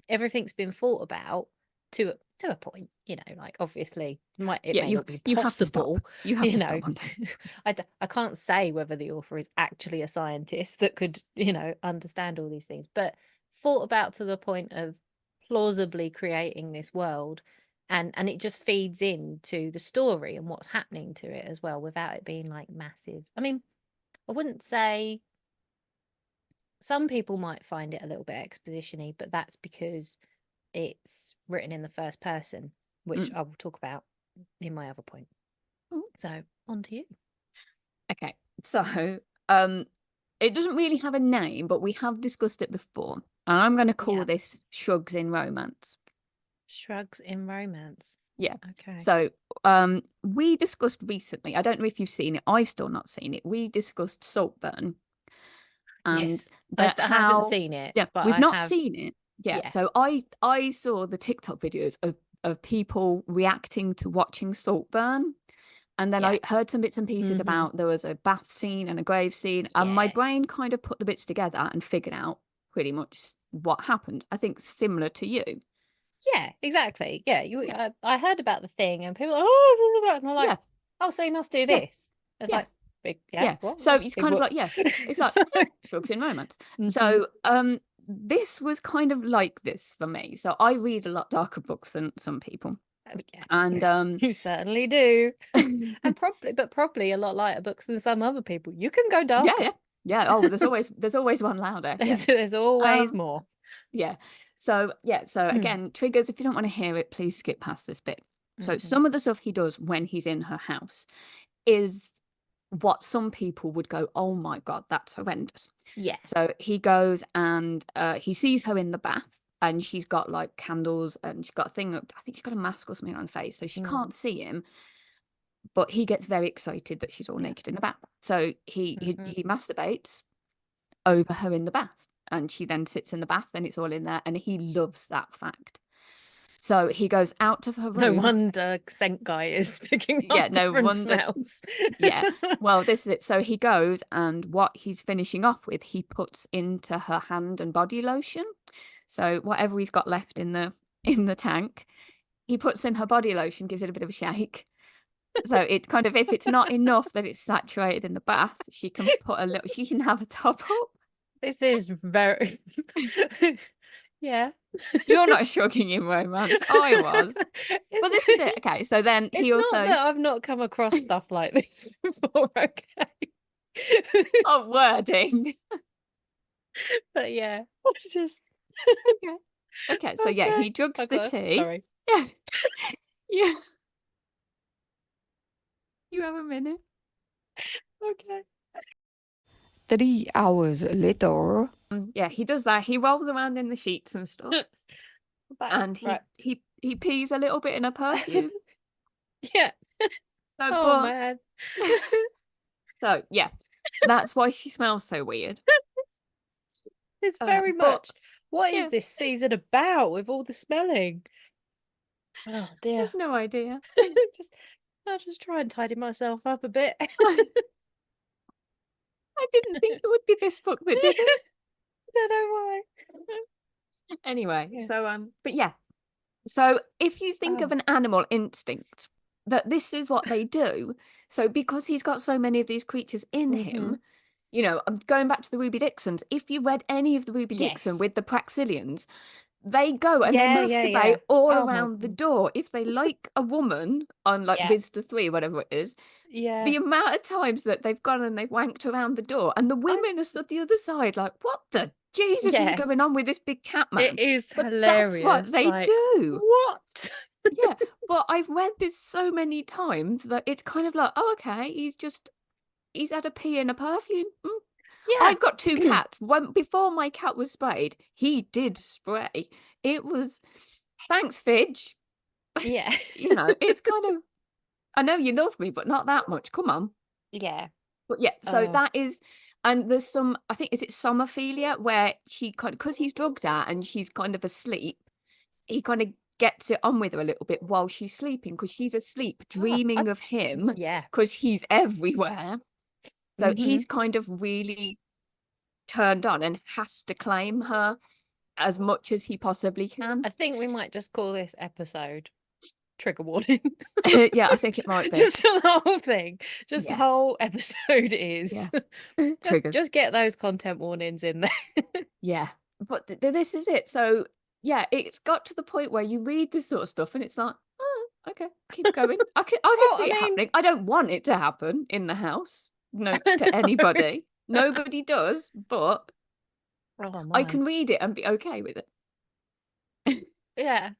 everything's been thought about to a point. Like obviously it yeah, may not be you have to stop. possible. You have you to know stop one day. I can't say whether the author is actually a scientist that could understand all these things, but thought about to the point of plausibly creating this world, and it just feeds into the story and what's happening to it as well, without it being like massive. I mean, I wouldn't say, some people might find it a little bit exposition-y, but that's because it's written in the first person, which Mm. I will talk about in my other point. Oh, So on to you. okay. So, um, it doesn't really have a name, but we have discussed it before. And I'm going to call Yeah. this Shrugs in Romance. Shrugs in romance. Yeah. Okay. So, we discussed recently, I don't know if you've seen it, I've still not seen it. We discussed Saltburn and Yes. that I haven't how, seen it, yeah, but we've I not have. seen it. Yeah. Yeah. So I saw the TikTok videos of people reacting to watching Saltburn. And then Yeah. I heard some bits and pieces Mm-hmm. about there was a bath scene and a grave scene, and my brain Yes. kind of put the bits together and figured out pretty much what happened. I think similar to you. Yeah, exactly. Yeah, Yeah. I heard about the thing, and people are, oh, it's all about, and I'm like, Yeah. oh, so you must do Yeah. this. It's Yeah. like, big, Yeah. what? So That's a it's big kind of whoop. like, yeah, it's like shrugs in romance. Mhm. So this was kind of like this for me. So I read a lot darker books than some people. Oh, yeah, And you certainly do. And probably a lot lighter books than some other people. You can go yeah, darker. yeah. Yeah. Oh, there's always one louder. Yeah. There's always Um, more. yeah. So again, triggers, if you don't want to hear it, please skip past this bit. So Mhm. some of the stuff he does when he's in her house is what some people would go, oh my God, that's horrendous. Yeah. So he goes and he sees her in the bath and she's got like candles and she's got a thing, I think she's got a mask or something on her face, so she can't see him. But he gets very excited that she's all naked in the bath. So he masturbates over her in the bath. And she then sits in the bath and it's all in there. And he loves that fact. So he goes out of her No room. wonder scent guy is picking Yeah, up no different wonder. smells. Yeah. Well, this is it. So he goes and what he's finishing off with, he puts into her hand and body lotion. So whatever he's got left in the tank, he puts in her body lotion, gives it a bit of a shake. So it's kind of, if it's not enough that it's saturated in the bath, she can have a top up. This is very yeah. You're not shrugging in romance. I was. But this is it. Okay. So then It's he not also that I've not come across stuff like this before, okay? oh, wording. But yeah, it's just Okay. Okay. So yeah, he drugs the tea. Sorry. Yeah. Yeah. You have a minute. Okay. 3 hours later. Yeah, he does that. He rolls around in the sheets and stuff. And he pees a little bit in her perfume. Yeah. So, Oh man. So yeah, that's why she smells so weird. It's very much. What is yeah. this season about with all the smelling? Oh I dear. have no idea. I'll just try and tidy myself up a bit. I didn't think it would be this book that did it. Don't know why. Anyway, Yeah. so but yeah. So if you think of an animal instinct, that this is what they do. So because he's got so many of these creatures in him, you know, I'm going back to the Ruby Dixons. If you read any of the Ruby Dixon Yes. with the Praxilians, they go and Yeah, they yeah, masturbate yeah. all Oh my around the God. door. If they like a woman on like Yeah. Vista 3, whatever it is, Yeah. the amount of times that they've gone and they've wanked around the door and the women are stood the other side like, what the Jesus is Yeah. going on with this big cat man? It is But hilarious. that's what they like, do. What? Yeah, but I've read this so many times that it's kind of like, oh, okay, he's had a pee in a perfume. Yeah. I've got 2 cats. Before my cat was sprayed, he did spray. It was, thanks, Fidge. Yeah. You know, it's kind of, I know you love me, but not that much. Come on. Yeah. But yeah, so that is, and there's some, I think, is it somophilia, where she kind of, because he's drugged her and she's kind of asleep, he kind of gets it on with her a little bit while she's sleeping, because she's asleep dreaming of him. Yeah. Because he's everywhere. So he's kind of really turned on and has to claim her as much as he possibly can. I think we might just call this episode trigger warning. Yeah, I think it might be. Just the whole thing. Just the Yeah. whole episode is Triggers. just get those content warnings in there. Yeah. But this is it. So yeah, it's got to the point where you read this sort of stuff and it's like, oh, okay, keep going. I can Well, see I it mean- happening. I don't want it to happen in the house. No, to anybody. Nobody does, but I can read it and be okay with it. Yeah.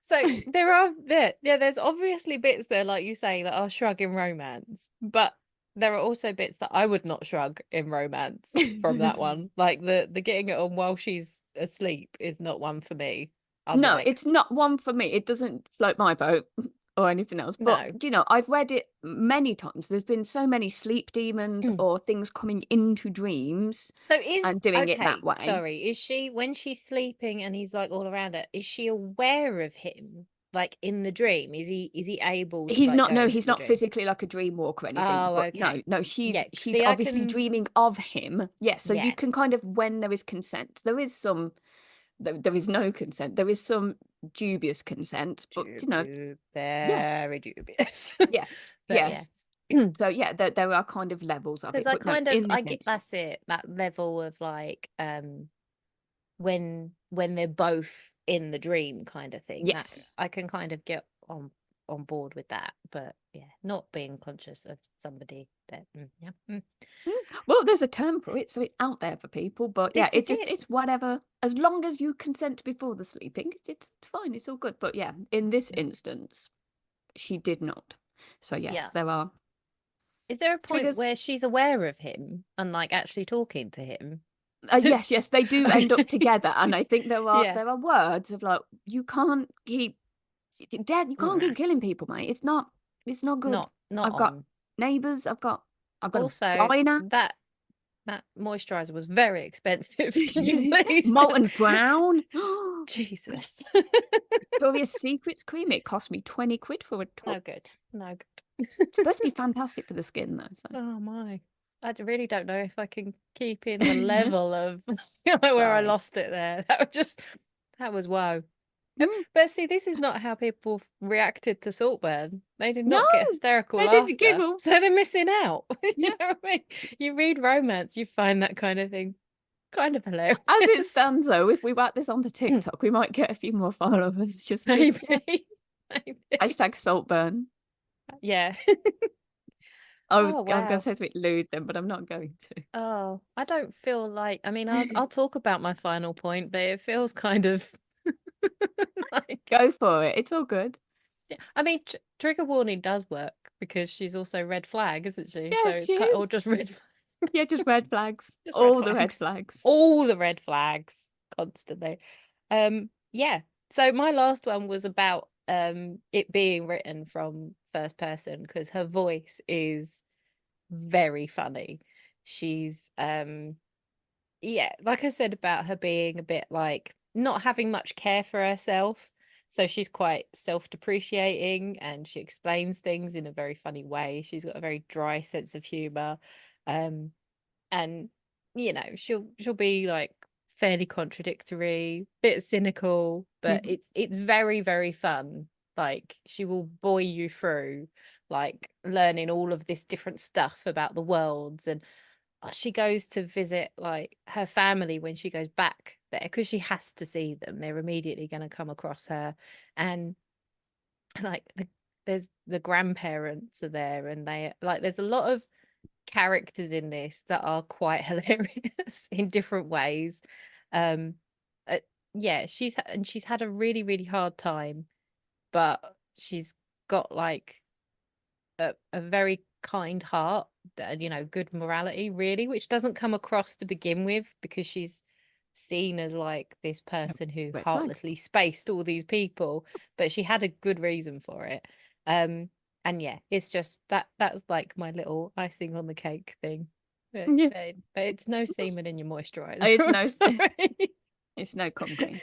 So there's obviously bits there, like you say, that are shrug in romance, but there are also bits that I would not shrug in romance from that one. Like the getting it on while she's asleep is not one for me. No, it's not one for me. It doesn't float my boat or anything else. But, No. you know, I've read it many times. There's been so many sleep demons or things coming into dreams and doing it that way. Sorry, is she, when she's sleeping and he's like all around her, is she aware of him? Like in the dream, is he able to He's like, not, go no, into he's the not dream? physically like a dream walker or anything. Oh, but okay. No, she's Yeah, she's see, I obviously can- dreaming of him. Yes, so Yeah. you can kind of, when there is consent, there is some, there is no consent. There is some dubious consent, but you know, Very dubious. yeah, But yeah. yeah. So yeah, there are kind of levels of Because it, I but no, kind of in I this get instance, that's it, that level of like when they're both in the dream kind of thing, that yes. I can kind of get on board with that. But yeah, not being conscious of somebody that yeah. Mm. Well, there's a term for it, so it's out there for people. But yeah, This is it. it's whatever. As long as you consent before the sleeping, it's fine. It's all good. But yeah, in this instance, she did not. So yes, there Yes. are Is there a point triggers. where she's aware of him and like actually talking to him? Yes, they do end up Okay. together, and I think Yeah. there are words of like you can't keep dead. You can't No, keep killing people, mate. It's not good. not I've got on. neighbours. I've got a Also, diner. that moisturizer was very expensive. Can you please just Molten brown. Jesus. Victoria's Secret's cream. It cost me 20 quid for a tub. No good. No good. It's supposed to be fantastic for the skin, though. So Oh my. Really don't know if I can keep in the level of where I sorry. lost it there. That was wow. Mm, But see, this is not how people reacted to Saltburn. They did no, not get hysterical I didn't laughter. giggle. So they're missing out. You Yeah. know what I mean? You read romance, you find that kind of thing kind of hilarious. As it stands, though, if we whack this onto TikTok, we might get a few more followers just because, yeah. Maybe. Maybe. Hashtag Saltburn. Yeah. Oh I was going to wow. say something lewd then, but I'm not going to. Oh, I don't feel like I mean I'll talk about my final point, but it feels kind of like Go for it. It's all good. yeah, I mean trigger warning does work because she's also red flag, isn't she? So Yes, it's she kind or is. just red Yeah, just red flags. just red All the red flags. flags. All the red flags constantly. Yeah. So my last one was about it being written from first person because her voice is very funny. She's yeah, like I said about her being a bit like not having much care for herself. So she's quite self-depreciating and she explains things in a very funny way. She's got a very dry sense of humor. Um, and you know, she'll be like fairly contradictory, bit cynical, but Mhm. it's very, very fun. Like she will buoy you through like learning all of this different stuff about the worlds and she goes to visit like her family when she goes back there because she has to see them. They're immediately going to come across her, and like there's the grandparents are there, and they like there's a lot of characters in this that are quite hilarious in different ways. Um, uh, yeah, she's had a really really hard time, but she's got like a very kind heart and you know good morality really which doesn't come across to begin with because she's seen as like this Yep. person who Red flag. heartlessly spaced all these people but she had a good reason for it um and yeah it's just that's like my little icing on the cake thing Yeah. but it's no semen in your moisturizer It's I'm no, sorry. it's no cum cream.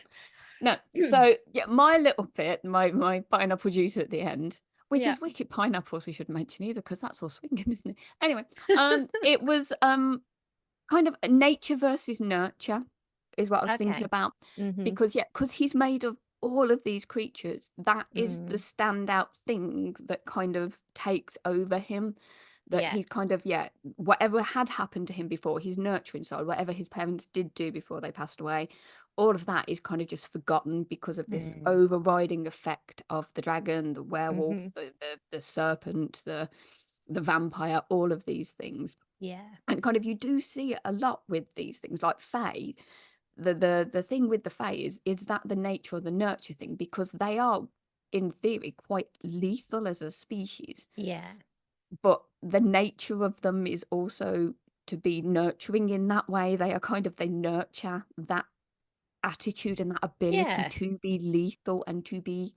No. So yeah, my little bit, my pineapple juice at the end, which Yeah. is wicked pineapples. We should mention either because that's all swinging, isn't it? Anyway, it was kind of nature versus nurture is what I was thinking Okay. about Mm-hmm. because yeah, because he's made of all of these creatures. That is the Mm. standout thing that kind of takes over him. That Yeah. he's kind of yeah, whatever had happened to him before, his nurturing side, whatever his parents did do before they passed away, all of that is kind of just forgotten because of this Mm. overriding effect of the dragon, the werewolf, Mm-hmm. the serpent, the vampire, all of these things. Yeah. And kind of you do see it a lot with these things like Fae. The thing with the Fae is that the nature or the nurture thing because they are in theory quite lethal as a species, Yeah. but the nature of them is also to be nurturing in that way. They are kind of they nurture that attitude and that ability Yeah. to be lethal and to be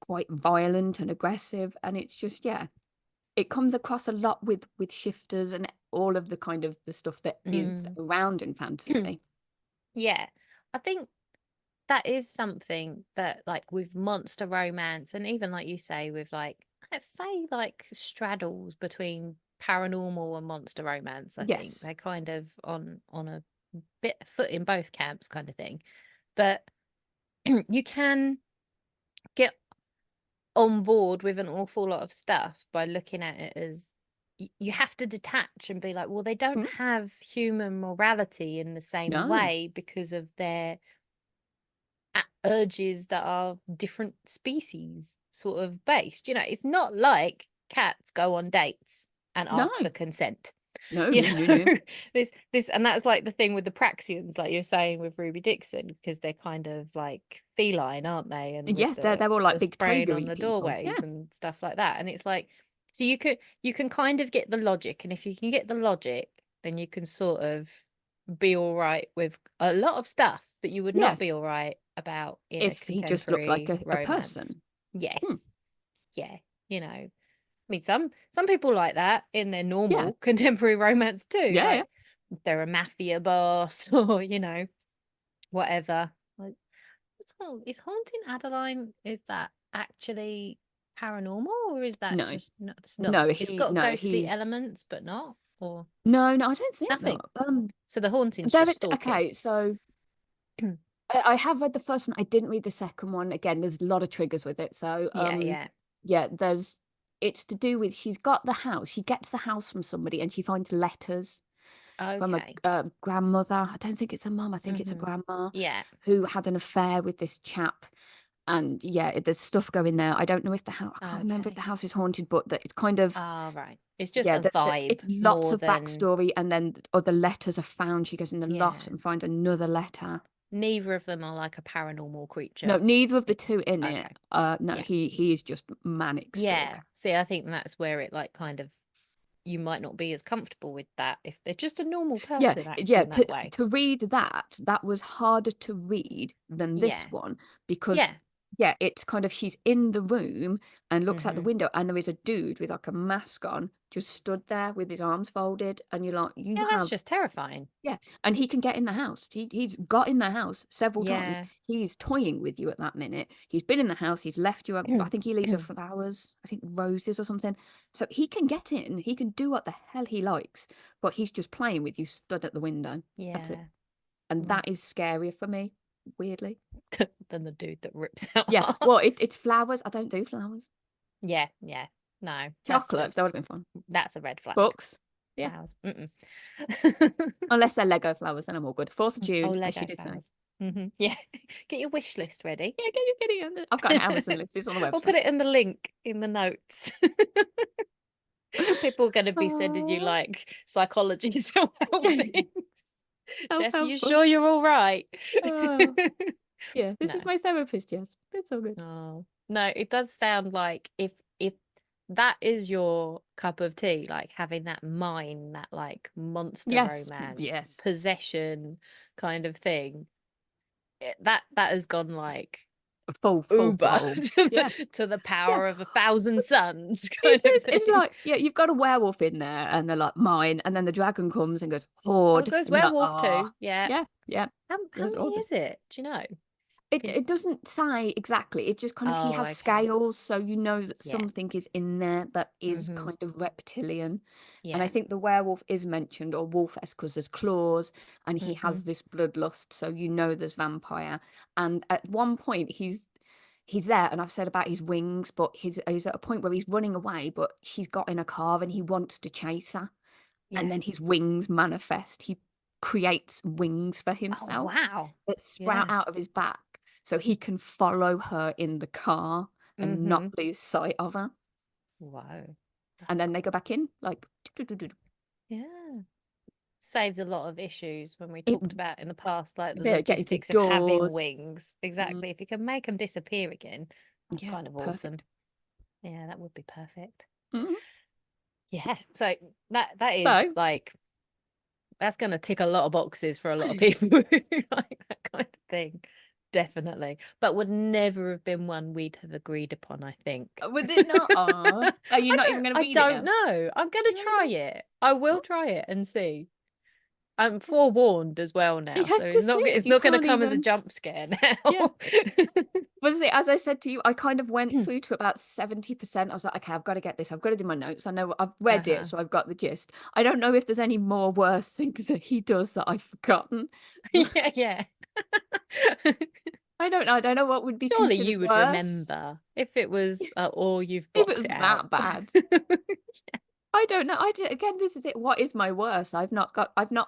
quite violent and aggressive. And it's just yeah, it comes across a lot with shifters and all of the kind of the stuff that is Mm. around in fantasy. Yeah. I think that is something that like with monster romance and even like you say with like Faye like straddles between paranormal and monster romance. I think Yes. they're kind of on a bit foot in both camps kind of thing. But you can get on board with an awful lot of stuff by looking at it as you have to detach and be like, well, they don't Mm, have human morality in the same no, way because of their urges that are different species sort of based. It's not like cats go on dates and no, ask for consent. no, You no, no, no. know, this, and that's like the thing with the Praxians, like you're saying with Ruby Dixon, because they're kind of like feline, aren't they? And with Yes, they're all like the big spraying on tigery the people. Yeah, doorways and stuff like that. And it's like, so you can kind of get the logic, and if you can get the logic, then you can sort of be all right with a lot of stuff that you would not be all yes. right about in a If he just looked like contemporary a romance. person. Hmm. Yes. Yeah. I mean, some people like that in their Yeah, normal contemporary romance too. yeah, yeah. Like if they're a mafia boss or whatever. Like, is Haunting Adeline? Is that actually paranormal, or is that No, just no? It's not. no, It's got ghostly he's elements, but not or no, no. I don't think nothing. that. So the haunting's There just is stalking. okay. So I have read the first one. I didn't read the second one. Again, there's a lot of triggers with it. So Yeah, yeah. yeah, it's to do with she's got the house. She gets the house from somebody, and she finds letters from Okay. a grandmother. I don't think it's a mum. I think it's a Mm-hmm. grandma Yeah. who had an affair with this chap. And yeah, there's stuff going there. I don't know if the house, I can't remember if the Okay. house is haunted, but that it's kind of, Ah, right. It's just yeah, a vibe it's lots more of than, backstory. And then other letters are found. She goes in the loft yeah. and finds another letter. Neither of them are like a paranormal No, creature. neither of the two in it. Okay. No, Yeah. he is just manic Yeah. stalker. See, I think that's where it like kind of you might not be as comfortable with that if they're just a normal Yeah, person yeah. acting that way. To read that was harder to read than this Yeah. one because Yeah. yeah, it's kind of she's in the room and looks out the Mm-hmm. window and there is a dude with like a mask on just stood there with his arms folded and you're like, you Yeah, that's have just terrifying. yeah, and he can get in the house. He's got in the house several times. Yeah. He's toying with you at that minute. He's been in the house. He's left you. I think he leaves her flowers. I think roses or something. So he can get in. He can do what the hell he likes. But he's just playing with you, stood at the window. That's it. Yeah. And Mm. that is scarier for me. Weirdly. Than the dude that rips out Yeah. Well, hearts. it's flowers. I don't do flowers. Yeah, yeah. No, that's Chocolates. That just would have been fun. that's a red flag. Books. Yeah. Flowers. Mm-mm. Unless they're Lego flowers, then I'm all good. 4th of Oh, June, as she Lego did say. flowers. Yeah. Get your wish list ready. Yeah, get your on it. I've got an Amazon list. It's on the We'll put website. it in the link in the notes. People are going to be sending you Oh, like psychology self-help yeah. things. Jess, Self-help you book. sure you're all right? Oh, yeah, this No. is my therapist, yes. It's all good. Oh. No, it does sound like if that is your cup of tea, like having that mine, that like monster Yes, romance, yes. possession kind of thing, that has gone like Full Uber throttle. to Yeah, the yeah. power of 1,000 suns kind It of is. It's thing. like, yeah, you've got a werewolf in there and they're like mine. And then the dragon comes and goes, Oh, it horde. goes And you're like, werewolf ah, too. Yeah. yeah, yeah. How There's all many the is it? Do you know? Can... it doesn't say exactly. It just kind of he Oh, has okay. scales, so you know that Yeah. something is in there that is Mm-hmm. kind of reptilian. And I Yeah. think the werewolf is mentioned or wolf-esque because there's claws and he Mm-hmm. has this bloodlust, so you know there's vampire. And at one point he's there, and I've said about his wings, but he's at a point where he's running away, but she's got in a car and he wants to chase her, and Yeah. then his wings manifest. He creates wings for Oh, himself wow. that sprout Yeah. out of his back so he can follow her in the car and not Mm-hmm. lose sight of her. Wow. And That's then they cool. go back in, like, Yeah. Saves a lot of issues when we it, talked about in the past, like the yeah, getting through logistics of having doors. wings. Mm, Exactly. If you can make them disappear again, that's yeah, kind of awesome. perfect. Yeah, that would be perfect. Mhm. Yeah. So that is So, like that's going to tick a lot of boxes for a lot of people who like that kind of thing. Definitely. But would never have been one we'd have agreed upon, I think. would it not? Are you not even going to I read it don't now? know. I'm going Are to you try going it. I will to? try it and see. I'm forewarned as well You now, so have to see it. it's You not going to can't come as a even. jump scare Yeah. now. But see, as I said to you, I kind of went through to about 70%. I was like, okay, I've got to get this. I've got to do my notes. I know I've read it, Uh-huh. so I've got the gist. I don't know if there's any more worse things that he does that I've forgotten. Yeah, yeah. I don't know. I don't know what would be Surely considered you would worse. remember if it was, or you've If it was blocked it that out. bad. I don't know. Again, this is it. What is my worst? I've not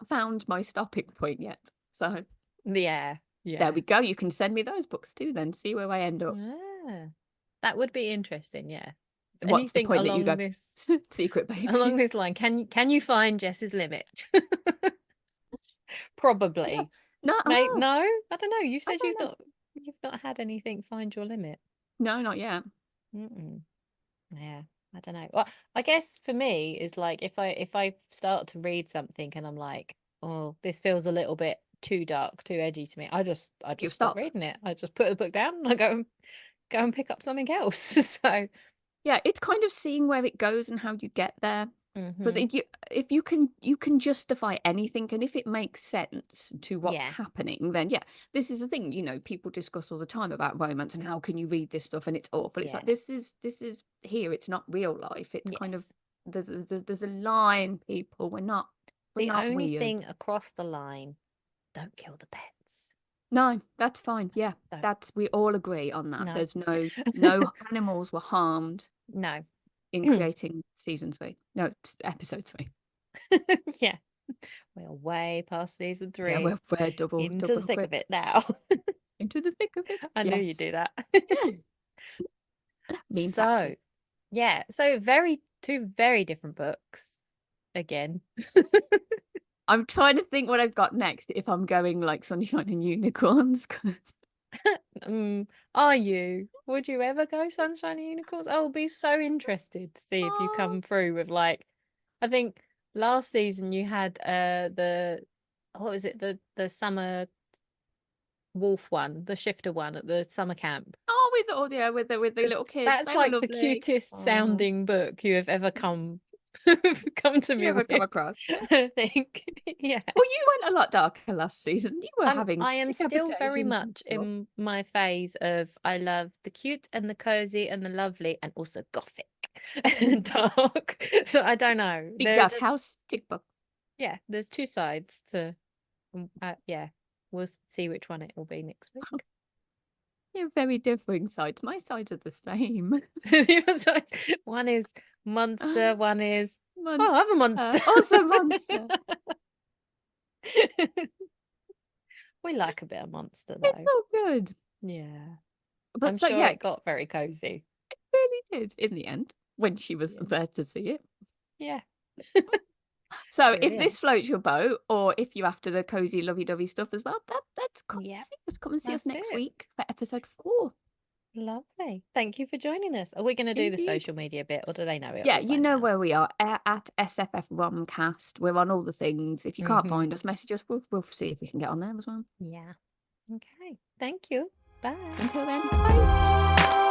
found my stopping point yet. So Yeah, there yeah. we go. You can send me those books too, then see where I end up. Yeah. That would be interesting, yeah. If What's the anything point that you go along this secret baby? along this line, can you find Jess's limit? Yeah. Probably. No, Mate, oh, no, I don't know. You I said don't know. you've not had anything find your limit. No, not yet. Mm-mm. Yeah, I don't know. Well, I guess for me is like if I start to read something and I'm like, oh, this feels a little bit too dark, too edgy to me, I You just stop stop. reading it. I just put the book down and I go and pick up something else. So, Yeah, it's kind of seeing where it goes and how you get there. Because mhm. if you can justify anything, and if it makes sense to what's Yeah, happening, then yeah, this is the thing. People discuss all the time about romance and how can you read this stuff and it's awful. It's like yeah, this is here. It's not real life. It's kind of yes. there's a line, people. We're The not only weird. thing across the line, don't kill the pets. No, that's fine. Yeah, Don't. we all agree on that. No. There's no animals were harmed No. in creating season 3. No, episode 3. Yeah. We're way past season Yeah, 3 we're double into the thick of crit it now. into the thick of it. I knew you'd Yes. do that. Yeah. Mean So, factory. yeah. So two very different books again. I'm trying to think what I've got next if I'm going like Sunshine and Unicorns. Are you? Would you ever go Sunshine and Unicorns? I will be so interested to see if you Oh, come through with like, I think last season you had the what was it, the summer wolf one, the shifter one at the summer camp. with all with the Because little kids. that's They were like the lovely. cutest Oh, sounding book you have ever come to you me ever come with. across? Yeah. I think. Yeah. Well, you went a lot darker last season. You were having I am still very decapitations and much stuff. in my phase of I love the cute and the cozy and the lovely and also gothic and dark. So I don't know. Big There are Dark just, House, tick book. yeah, there's two sides to yeah. We'll see which one it will be next week. You're very differing sides. My sides are the same. The other side, one is monster, one is Monster. oh, I have a monster. Also monster. We like a bit of monster It's though. so good. Yeah. But I'm so sure yeah, it got very cozy. it really did in the end when she was Yeah. there to see it. Yeah. So if Brilliant. this floats your boat, or if you're after the cozy lovey-dovey stuff as well, that's come Yeah. and see us. Come and see us That's next it. week for episode 4. Lovely. Thank you for joining us. Are we going to do the Indeed. social media bit or do they know it Yeah, all you by know now? where we are at SFF Romcast. We're on all the things. If you can't find us, message us. We'll see if we can get on there as well. Yeah. Okay. Thank you. Bye. Until then, bye.